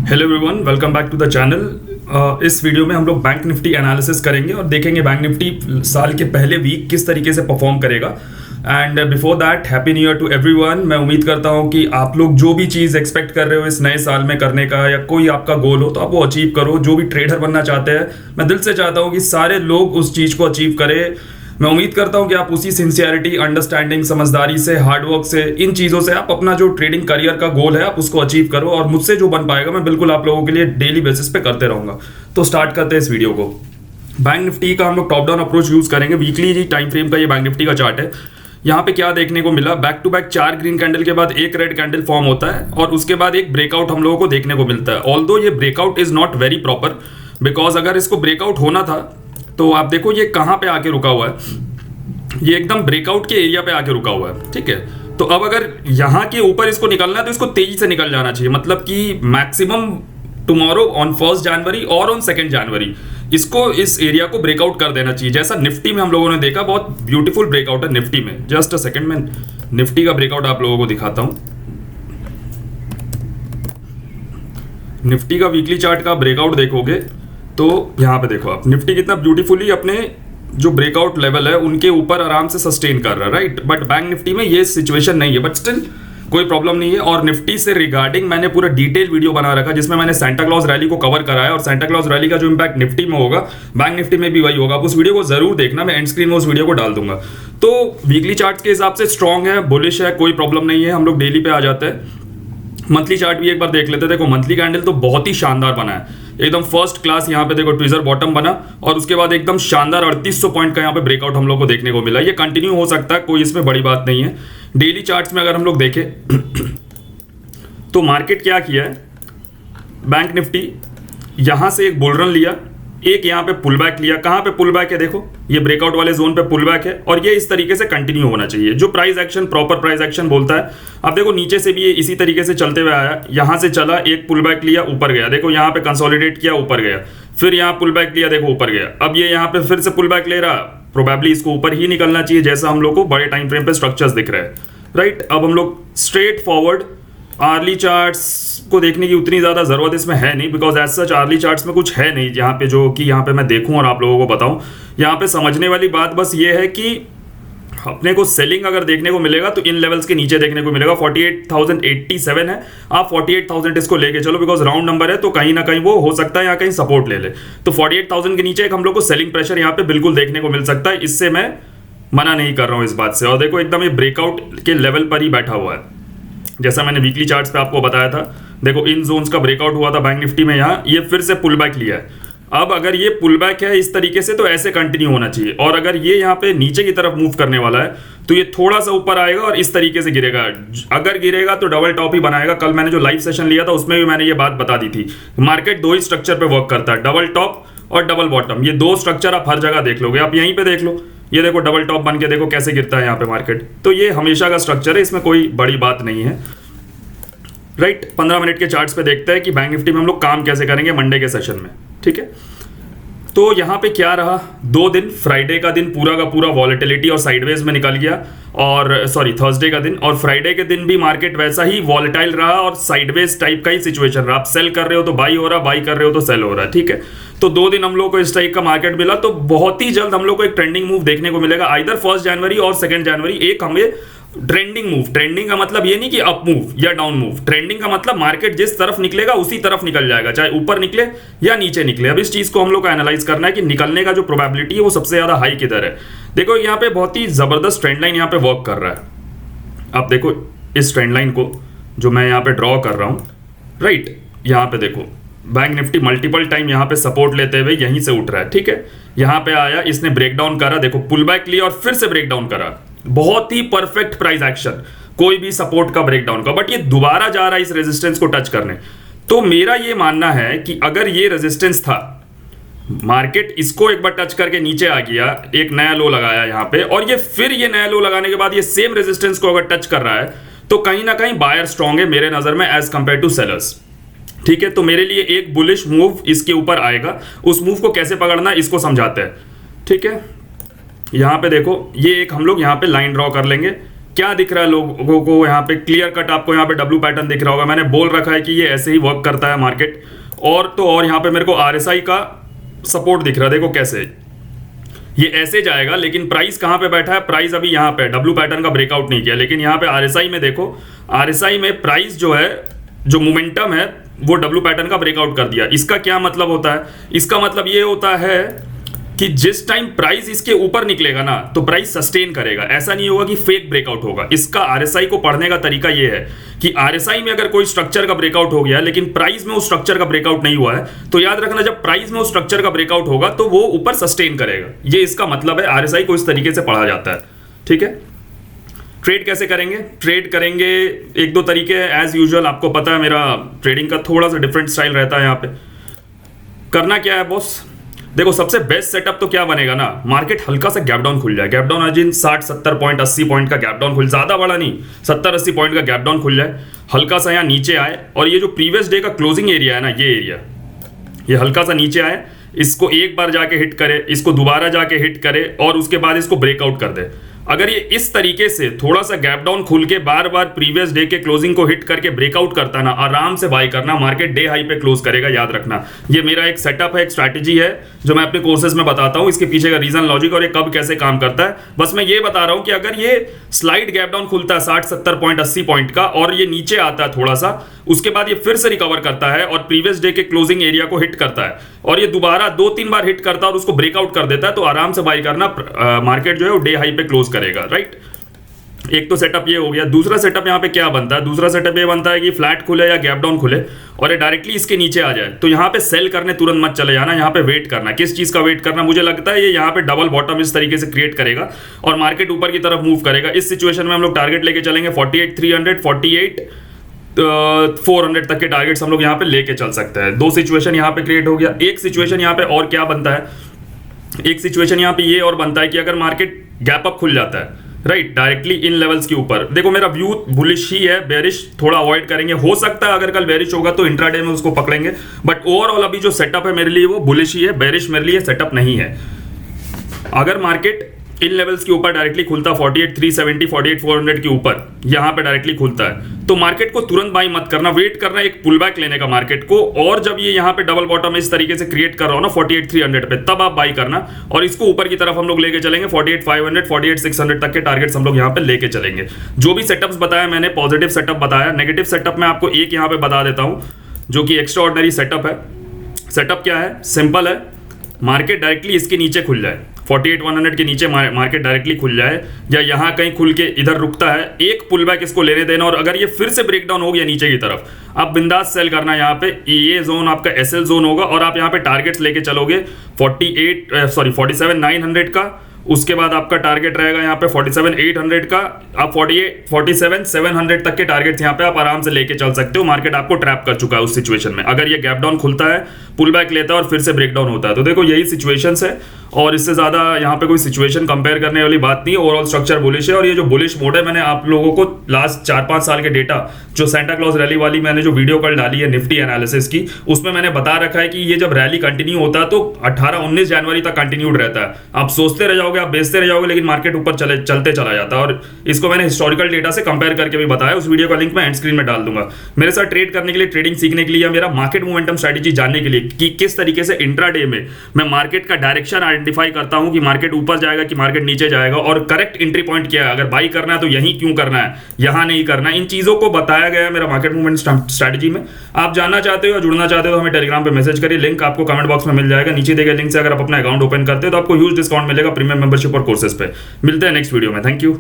Hello everyone, welcome back to the channel. इस video में हम लोग बैंक निफ्टी एनालिसिस करेंगे और देखेंगे बैंक निफ्टी साल के पहले वीक किस तरीके से परफॉर्म करेगा। And before that, happy new year to everyone. मैं उम्मीद करता हूं कि आप लोग जो भी चीज़ एक्सपेक्ट कर रहे हो इस नए साल में करने का या कोई आपका गोल हो तो आप वो अचीव करो। जो भी ट्रेडर बनना चाहते हैं, मैं दिल से चाहता हूँ कि सारे लोग उस चीज़ को अचीव करें। मैं उम्मीद करता हूं कि आप उसी सिंसियरिटी, अंडरस्टैंडिंग, समझदारी से, हार्डवर्क से, इन चीज़ों से आप अपना जो ट्रेडिंग करियर का गोल है आप उसको अचीव करो। और मुझसे जो बन पाएगा मैं बिल्कुल आप लोगों के लिए डेली बेसिस पे करते रहूंगा। तो स्टार्ट करते हैं इस वीडियो को। बैंक निफ्टी का हम लोग टॉप डाउन अप्रोच यूज करेंगे। वीकली टाइम फ्रेम का ये बैंक निफ्टी का चार्ट है। यहाँ पे क्या देखने को मिला, back to back 4 green candle के बाद एक रेड कैंडल फॉर्म होता है और उसके बाद एक ब्रेकआउट हम लोगों को देखने को मिलता है। ऑल्दो ये breakout is not very proper, because अगर इसको ब्रेकआउट होना था तो आप देखो ये कहाँ पे आके रुका हुआ है। ये एकदम ब्रेकआउट के एरिया पे आके रुका हुआ है, ठीक है। तो अब अगर यहाँ के ऊपर इसको निकलना है तो इसको तेजी से निकल जाना चाहिए, मतलब कि मैक्सिमम टुमारो ऑन 1 जनवरी और ऑन 2 जनवरी इसको इस एरिया को ब्रेकआउट कर देना चाहिए। जैसा निफ्टी में हम लोगों ने देखा, बहुत ब्यूटीफुल ब्रेकआउट है निफ्टी में। जस्ट अ सेकंड में निफ्टी का ब्रेकआउट आप लोगों को दिखाता हूं। निफ्टी का वीकली चार्ट का ब्रेकआउट देखोगे तो यहाँ पे देखो आप, निफ्टी कितना ब्यूटीफुली अपने जो ब्रेकआउट लेवल है उनके ऊपर आराम से सस्टेन कर रहा है, राइट। बट बैंक निफ्टी में ये सिचुएशन नहीं है, बट स्टिल कोई प्रॉब्लम नहीं है। और निफ्टी से रिगार्डिंग मैंने पूरा डिटेल वीडियो बना रखा जिसमें मैंने सेंटा क्लॉज रैली को कवर कराया और सेंटा क्लॉज रैली का जो इम्पैक्ट निफ्टी में होगा बैंक निफ्टी में भी वही होगा। आप उस वीडियो को जरूर देखना, मैं एंड स्क्रीन में उस वीडियो को डाल दूंगा। तो वीकली चार्ट के हिसाब से स्ट्रॉन्ग है, बुलिश है, कोई प्रॉब्लम नहीं है। हम लोग डेली पे आ जाते हैं। मंथली चार्ट भी एक बार देख लेते हैं। देखो मंथली कैंडल तो बहुत ही शानदार बना है, एकदम फर्स्ट क्लास। यहाँ पे देखो ट्विजर बॉटम बना और उसके बाद एकदम शानदार 3800 पॉइंट का यहाँ पे ब्रेकआउट हम लोग को देखने को मिला। ये कंटिन्यू हो सकता है, कोई इसमें बड़ी बात नहीं है। डेली चार्ट्स में अगर हम लोग देखें तो मार्केट क्या किया है, बैंक निफ्टी यहां से एक बुल रन लिया, एक यहाँ पे पुल बैक लिया। कहाँ पे पुल बैक है, देखो ये ब्रेकआउट वाले जोन पे पुल बैक है और ये इस तरीके से कंटिन्यू होना चाहिए। जो price action, proper price action बोलता है। अब देखो नीचे से भी ये इसी तरीके से चलते हुए आया, यहाँ से चला, एक पुल बैक लिया, ऊपर गया। देखो यहाँ पे कंसोलिडेट किया, ऊपर गया, फिर यहाँ पुल बैक लिया, देखो ऊपर गया। अब ये यहाँ पे फिर से पुल बैक ले रहा, प्रोबेबली इसको ऊपर ही निकलना चाहिए जैसा हम लोग को बड़े टाइम फ्रेम पे स्ट्रक्चर्स दिख रहे हैं, राइट। अब हम लोग स्ट्रेट फॉरवर्ड आर्ली चार्ट्स को देखने की उतनी ज़्यादा ज़रूरत इसमें है नहीं, because as such early charts में कुछ है नहीं यहाँ पे जो कि यहाँ पे मैं देखूँ और आप लोगों को बताऊँ। यहाँ पे समझने वाली बात बस ये है कि अपने को सेलिंग अगर देखने को मिलेगा तो इन लेवल्स के नीचे देखने को मिलेगा। 48,087 है, आप 48,000 इसको लेके चलो, बिकॉज राउंड नंबर है तो कहीं ना कहीं वो हो सकता है यहाँ कहीं सपोर्ट ले ले। तो 48,000 के नीचे एक हम लोग को सेलिंग प्रेशर यहाँ पे बिल्कुल देखने को मिल सकता है। इससे मैं मना नहीं कर रहा हूँ इस बात से। और देखो एकदम ये ब्रेकआउट के लेवल पर ही बैठा हुआ है, जैसा मैंने वीकली चार्ट्स पे आपको बताया था। देखो इन जोन्स का ब्रेकआउट हुआ था बैंक निफ्टी में, यहाँ ये फिर से पुल बैक लिया है। अब अगर ये पुल बैक है इस तरीके से तो ऐसे कंटिन्यू होना चाहिए। और अगर ये यहाँ पे नीचे की तरफ मूव करने वाला है तो ये थोड़ा सा ऊपर आएगा और इस तरीके से गिरेगा। अगर गिरेगा तो डबल टॉप ही बनाएगा। कल मैंने जो लाइव सेशन लिया था उसमें भी मैंने ये बात बता दी थी। मार्केट 2 ही स्ट्रक्चर पे वर्क करता है, डबल टॉप और डबल बॉटम। ये 2 स्ट्रक्चर आप हर जगह देख लोगे। आप यहीं पे देख लो, ये देखो डबल टॉप बन के देखो कैसे गिरता है यहाँ पे मार्केट। तो ये हमेशा का स्ट्रक्चर है, इसमें कोई बड़ी बात नहीं है, राइट। 15 मिनट के चार्ट्स पे देखते हैं कि बैंक निफ्टी में हम लोग काम कैसे करेंगे मंडे के सेशन में, ठीक है। तो यहाँ पे क्या रहा, 2 दिन, फ्राइडे का दिन पूरा का पूरा वॉलेटिलिटी और साइडवेज में निकल गया, और सॉरी थर्सडे का दिन, और फ्राइडे के दिन भी मार्केट वैसा ही वॉलेटाइल रहा और साइडवेज टाइप का ही सिचुएशन रहा। आप सेल कर रहे हो तो बाई हो रहा, बाई कर रहे हो तो सेल हो रहा है, ठीक है। तो 2 दिन हम लोग को इस टाइप का मार्केट मिला। तो बहुत ही जल्द हम लोग को एक ट्रेंडिंग मूव देखने को मिलेगा, आइदर 1 जनवरी और 2 जनवरी। एक हमें ट्रेंडिंग मूव, ट्रेंडिंग का मतलब ये नहीं कि अप मूव या डाउन मूव, ट्रेंडिंग का मतलब मार्केट जिस तरफ निकलेगा उसी तरफ निकल जाएगा, चाहे ऊपर निकले या नीचे निकले। अब इस चीज को हम लोग को एनालाइज करना है कि निकलने का जो प्रोबेबिलिटी है वो सबसे ज्यादा हाई किधर है। देखो यहाँ पे बहुत ही जबरदस्त ट्रेंड लाइन यहाँ पे वर्क कर रहा है। आप देखो इस ट्रेंड लाइन को जो मैं यहाँ पे ड्रॉ कर रहा हूँ, राइट। यहाँ पे देखो बैंक निफ्टी मल्टीपल टाइम यहाँ पे सपोर्ट लेते हुए यहीं से उठ रहा है, ठीक है। यहाँ पे आया, इसने ब्रेकडाउन करा, देखो पुल बैक लिया और फिर से ब्रेकडाउन करा। बहुत ही परफेक्ट प्राइस एक्शन, कोई भी सपोर्ट का ब्रेकडाउन का। बट ये दोबारा जा रहा है इस रेजिस्टेंस को टच करने। तो मेरा ये मानना है कि अगर ये रेजिस्टेंस था, मार्केट इसको एक बार टच करके नीचे आ गया, एक नया लो लगाया यहाँ पे, और ये फिर ये नया लो लगाने के बाद ये सेम रेजिस्टेंस को अगर टच कर रहा है तो कहीं ना कहीं बायर स्ट्रांग है मेरे नजर में एज कंपेयर टू सेलर्स, ठीक है। तो मेरे लिए एक बुलिश मूव इसके ऊपर आएगा। उस मूव को कैसे पकड़ना इसको समझाते हैं, ठीक है। यहाँ पे देखो ये एक हम लोग यहाँ पे लाइन ड्रॉ कर लेंगे। क्या दिख रहा है लोगों को यहाँ पे? क्लियर कट आपको यहाँ पे डब्ल्यू पैटर्न दिख रहा होगा। मैंने बोल रखा है कि ये ऐसे ही वर्क करता है मार्केट। और तो और यहाँ पे मेरे को आरएसआई का सपोर्ट दिख रहा है, देखो कैसे ये ऐसे जाएगा, लेकिन प्राइस कहाँ पे बैठा है? प्राइस अभी यहाँ पे डब्ल्यू पैटर्न का ब्रेकआउट नहीं किया, लेकिन यहाँ पे आरएसआई में देखो, आरएसआई में प्राइस जो है, जो मोमेंटम है वो डब्ल्यू पैटर्न का ब्रेकआउट कर दिया। इसका क्या मतलब होता है? इसका मतलब ये होता है कि जिस टाइम प्राइस इसके ऊपर निकलेगा ना, तो प्राइस सस्टेन करेगा। ऐसा नहीं होगा कि फेक ब्रेकआउट होगा। इसका आरएसआई को पढ़ने का तरीका ये है कि आरएसआई में अगर कोई स्ट्रक्चर का ब्रेकआउट हो गया लेकिन प्राइस में उस स्ट्रक्चर का ब्रेकआउट नहीं हुआ है, तो याद रखना जब प्राइस में उस स्ट्रक्चर का ब्रेकआउट होगा तो वो ऊपर सस्टेन करेगा। ये इसका मतलब है। आरएसआई को इस तरीके से पढ़ा जाता है, ठीक है। ट्रेड कैसे करेंगे? ट्रेड करेंगे एक दो तरीके हैं। एज यूजुअल आपको पता है मेरा ट्रेडिंग का थोड़ा सा डिफरेंट स्टाइल रहता है। यहाँ पे करना क्या है बॉस? देखो सबसे बेस्ट सेटअप तो क्या बनेगा ना, मार्केट हल्का सा गैप डाउन खुल जाए। गैप डाउन आज इन 60-70 पॉइंट 80 पॉइंट का गैप डाउन खुल, ज्यादा बड़ा नहीं, 70-80 पॉइंट का गैप डाउन खुल जाए, हल्का सा यहाँ नीचे आए, और ये जो प्रीवियस डे का क्लोजिंग एरिया है ना, ये एरिया ये हल्का सा नीचे आए, इसको एक बार जाके हिट करे, इसको दोबारा जाके हिट करे, और उसके बाद इसको ब्रेकआउट कर दे। अगर ये इस तरीके से थोड़ा सा गैप डाउन खुल के बार बार प्रीवियस डे के क्लोजिंग को हिट करके ब्रेकआउट करता ना, आराम से बाई करना, मार्केट डे हाई पे क्लोज करेगा। याद रखना, ये मेरा एक सेटअप है, एक स्ट्रैटेजी है जो मैं अपने कोर्सेज में बताता हूं, इसके पीछे का रीजन लॉजिक और ये कब कैसे काम करता है। बस मैं ये बता रहा हूं कि अगर ये स्लाइड गैप डाउन खुलता है 60-70 पॉइंट 80 पॉइंट का, और ये नीचे आता है थोड़ा सा, उसके बाद ये फिर से रिकवर करता है और प्रीवियस डे के क्लोजिंग एरिया को हिट करता है, और ये दोबारा 2-3 बार हिट करता है और उसको ब्रेकआउट कर देता है, तो आराम से बाई करना, मार्केट जो है वो डे हाई पे क्लोज करेगा, राइट। एक तो सेटअप ये हो गया। दूसरा सेटअप यहाँ पे क्या बनता है? दूसरा सेटअप ये बनता है कि फ्लैट खुले या गैप डाउन खुले और ये डायरेक्टली इसके नीचे आ जाए, तो यहाँ पे सेल करने तुरंत मत चले जाना, यहाँ पे वेट करना। किस चीज का वेट करना? मुझे लगता है ये यहाँ पे डबल बॉटम इस तरीके से क्रिएट करेगा और मार्केट ऊपर की तरफ मूव करेगा। इस सिचुएशन में हम लोग टारगेट लेके चलेंगे 48,300, 48,400 तक के टारगेट्स हम लोग यहाँ पे लेके चल सकते हैं। दो सिचुएशन यहाँ पे क्रिएट हो गया। एक सिचुएशन यहाँ पे और क्या बनता है? एक सिचुएशन यहाँ पे ये और बनता है कि अगर मार्केट गैप अप खुल जाता है, राइट, डायरेक्टली इन लेवल्स के ऊपर, देखो मेरा व्यू बुलिश ही है, बेरिश थोड़ा अवॉइड करेंगे। हो सकता है अगर कल बेरिश होगा तो इंट्राडे में उसको पकड़ेंगे, बट ओवरऑल अभी जो सेटअप है मेरे लिए वो बुलिश ही है, बेरिश मेरे लिए सेटअप नहीं है। अगर मार्केट इन लेवल्स के ऊपर डायरेक्टली खुलता 48,370, 48,400 के ऊपर यहाँ पे डायरेक्टली खुलता है, तो मार्केट को तुरंत बाई मत करना, वेट करना एक पुल बैक लेने का मार्केट को, और जब ये यहाँ पे डबल बॉटम इस तरीके से क्रिएट कर रहा हो ना 48,300 पे, तब आप बाई करना, और इसको ऊपर की तरफ हम लोग लेके चलेंगे 48,500, 48,600 तक के टारगेट्स हम लोग यहाँ पे लेके चलेंगे। जो भी सेटअप्स बताया मैंने, पॉजिटिव सेटअप बताया, नेगेटिव सेटअप में आपको एक यहाँ पे बता देता हूँ जो कि एक्स्ट्रा ऑर्डिनरी सेटअप है। सेटअप क्या है? सिंपल है, मार्केट डायरेक्टली इसके नीचे खुल जाए, 48,100 के नीचे मार्केट डायरेक्टली खुल जाए, या यहाँ कहीं खुल के इधर रुकता है, एक पुल बैक इसको लेने देना, और अगर ये फिर से ब्रेक डाउन हो गया नीचे की तरफ, आप बिंदास सेल करना। यहाँ पे ये जोन आपका एसएल जोन होगा, और आप यहाँ पे टारगेट्स लेके चलोगे 47,900 का, उसके बाद आपका टारगेट रहेगा यहाँ पे 47,800 का, आप 47,700 तक के टारगेट्स यहाँ पे आप आराम से लेके चल सकते हो। मार्केट आपको ट्रैप कर चुका है उस सिचुएशन में। अगर ये गैप डाउन खुलता है, पुल बैक लेता है और फिर से ब्रेक डाउन होता है, तो देखो यही सिचुएशंस है, और इससे ज्यादा यहाँ पे कोई सिचुएशन कंपेयर करने वाली बात नहीं है। ओवरऑल स्ट्रक्चर बुलिश है, और ये जो बुलिश मोड है, मैंने आप लोगों को लास्ट 4-5 साल के डेटा, जो सेंटा क्लॉज रैली वाली मैंने जो वीडियो कल डाली है निफ्टी एनालिसिस की, उसमें मैंने बता रखा है कि ये जब रैली कंटिन्यू होता है तो 18-19 जनवरी तक कंटिन्यूड रहता है। आप सोचते रह जाओगे, आप बेचते रह जाओगे, लेकिन मार्केट ऊपर चलते चला जाता है, और इसको मैंने हिस्टोरिकल डेटा से कंपेयर करके भी बताया। उस वीडियो का लिंक मैं एंड स्क्रीन में डाल दूंगा। मेरे साथ ट्रेड करने के लिए, ट्रेडिंग सीखने के लिए, या मेरा मार्केट मोमेंटम स्ट्रेटेजी जानने के लिए कि किस तरीके से इंट्राडे में मैं मार्केट का डायरेक्शन आइडेंटिफाई करता हूं कि मार्केट ऊपर जाएगा कि मार्केट नीचे जाएगा, और करेक्ट एंट्री पॉइंट क्या है, अगर बाई करना है तो यहीं क्यों करना है, यहां नहीं करना है, इन चीजों को बताया गया है मेरा मार्केट मूवमेंट स्ट्रेटेजी में। आप जानना चाहते हो या जुड़ना चाहते हो तो हमें टेलीग्राम पे मैसेज करिए, लिंक आपको कमेंट बॉक्स में मिल जाएगा। नीचे दिए गए लिंक से अगर आप अपना अकाउंट ओपन करते हो तो आपको ह्यूज डिस्काउंट मिलेगा प्रीमियम मेंबरशिप और कोर्सेज पे। मिलते हैं नेक्स्ट वीडियो में। Thank you.